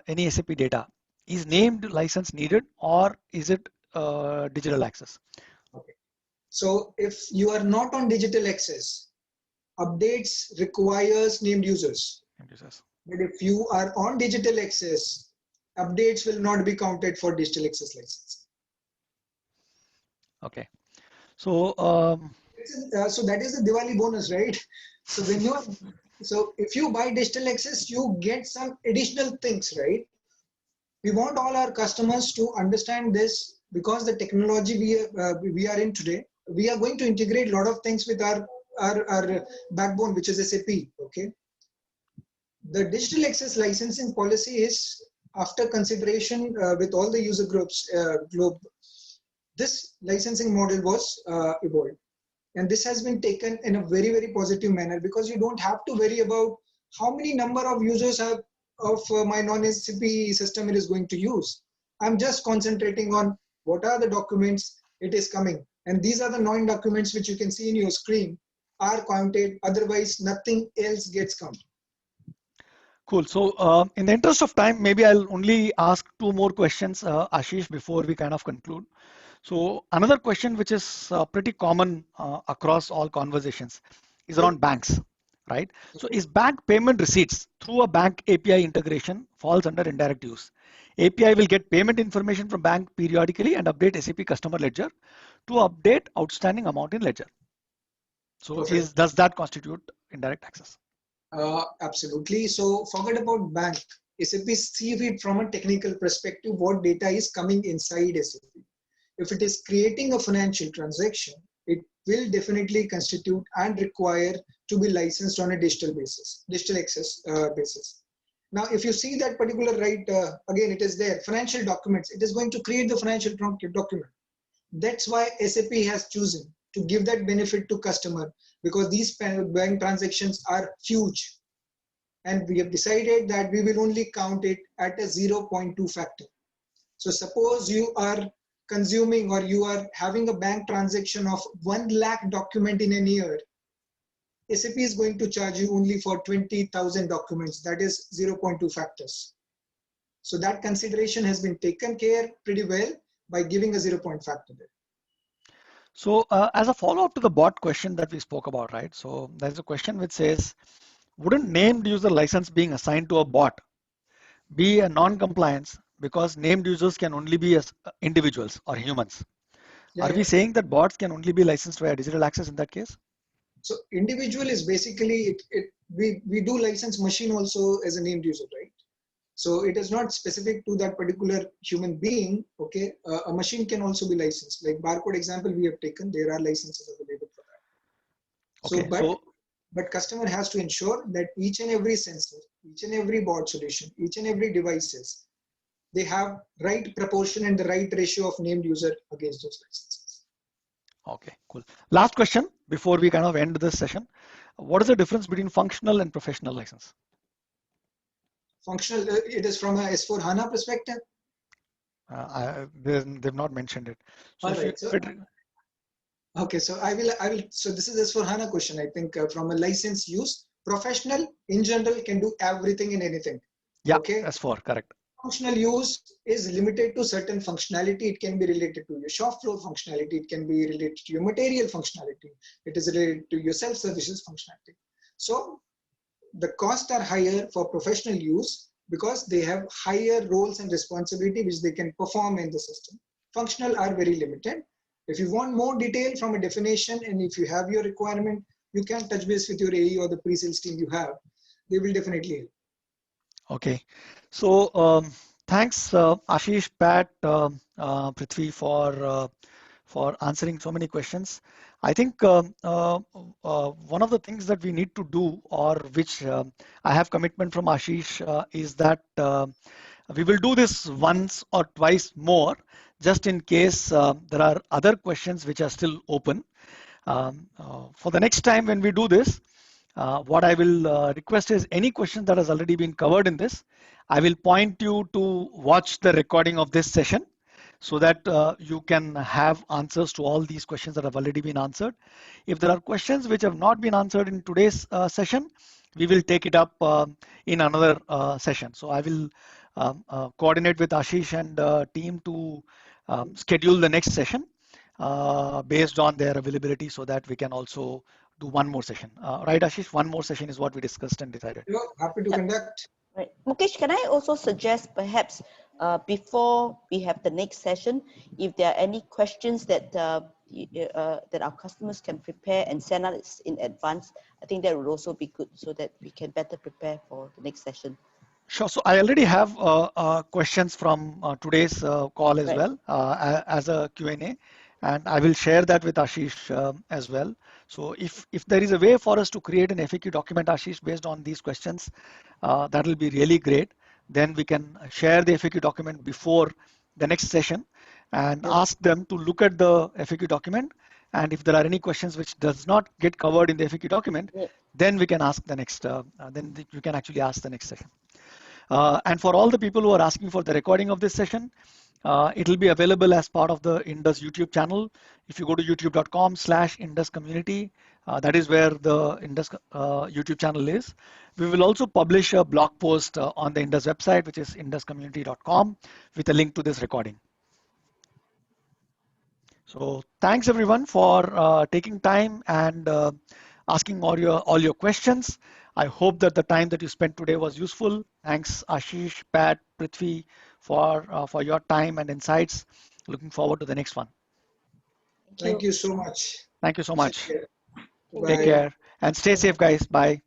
any SAP data, is named license needed or is it digital access? Okay. So if you are not on digital access, updates requires named users. Named users. But if you are on digital access, updates will not be counted for digital access license. Okay. So so that is the Diwali bonus, right? So when you are, so if you buy digital access, you get some additional things, right? We want all our customers to understand this because the technology we are in today, we are going to integrate a lot of things with our backbone, which is SAP. Okay. The digital access licensing policy is after consideration with all the user groups globe. This licensing model was evolved. And this has been taken in a very, very positive manner because you don't have to worry about how many number of users of my non-SAP system it is going to use. I'm just concentrating on what are the documents it is coming. And these are the 9 documents which you can see in your screen are counted. Otherwise, nothing else gets counted. Cool. So in the interest of time, maybe I'll only ask 2 more questions, Ashish, before we kind of conclude. So another question which is pretty common across all conversations is around banks, right? So is bank payment receipts through a bank API integration falls under indirect use. API will get payment information from bank periodically and update SAP customer ledger to update outstanding amount in ledger. So does that constitute indirect access? Absolutely. So forget about bank. SAP sees it from a technical perspective, what data is coming inside SAP. If it is creating a financial transaction, it will definitely constitute and require to be licensed on a digital basis, digital access basis. Now, if you see that particular right, again, it is there, financial documents, it is going to create the financial document. That's why SAP has chosen to give that benefit to customer because these bank transactions are huge. And we have decided that we will only count it at a 0.2 factor. So suppose you are consuming or you are having a bank transaction of 1 lakh document in a year, SAP is going to charge you only for 20,000 documents. That is 0.2 factors. So that consideration has been taken care pretty well by giving a 0.5 factor there. So as a follow-up to the bot question that we spoke about, right? So there's a question which says, wouldn't named user license being assigned to a bot be a non-compliance because named users can only be as individuals or humans? Are we saying that bots can only be licensed via digital access in that case? So individual is basically, we do license machine also as a named user, right? So it is not specific to that particular human being, okay? A machine can also be licensed. Like barcode example we have taken, there are licenses available for that. Okay, but customer has to ensure that each and every sensor, each and every board solution, each and every devices, they have right proportion and the right ratio of named user against those licenses. Okay, cool. Last question before we kind of end this session. What is the difference between functional and professional license? Functional, it is from a S4 HANA perspective. They've not mentioned it. So okay, so I will. So this is S4 HANA question. I think from a license use, Professional in general can do everything and anything. Yeah, Okay. S4, correct. Functional use is limited to certain functionality. It can be related to your shop floor functionality. It can be related to your material functionality. It is related to your self-services functionality. So the costs are higher for professional use because they have higher roles and responsibility which they can perform in the system. Functional are very limited. If you want more detail from a definition and if you have your requirement, you can touch base with your AE or the pre-sales team you have. They will definitely help. Okay, so thanks Ashish, Pat, Prithvi for answering so many questions. I think one of the things that we need to do, or which I have commitment from Ashish, is that we will do this once or twice more, just in case there are other questions which are still open. For the next time when we do this, what I will request is any question that has already been covered in this, I will point you to watch the recording of this session so that you can have answers to all these questions that have already been answered. If there are questions which have not been answered in today's session, we will take it up in another session. So I will coordinate with Ashish and team to schedule the next session based on their availability so that we can also do one more session. Right, Ashish? One more session is what we discussed and decided. Happy to conduct. Right. Mukesh, can I also suggest perhaps before we have the next session, if there are any questions that that our customers can prepare and send us in advance, I think that would also be good so that we can better prepare for the next session. Sure. So I already have questions from today's call as Right. well as a Q&A, and I will share that with Ashish as well. So if there is a way for us to create an FAQ document, Ashish, based on these questions, that will be really great. Then we can share the FAQ document before the next session and ask them to look at the FAQ document. And if there are any questions which does not get covered in the FAQ document, then we can ask the next, then you can actually ask the next session. And for all the people who are asking for the recording of this session, it will be available as part of the Indus YouTube channel. If you go to youtube.com/Indus Community, that is where the Indus YouTube channel is. We will also publish a blog post on the Indus website, which is induscommunity.com, with a link to this recording. So thanks everyone for taking time and asking all your questions. I hope that the time that you spent today was useful. Thanks Ashish, Pat, Prithvi for your time and insights. Looking forward to the next one. Thank you so much. Thank you so much. Take care. Take care and stay safe, guys. Bye.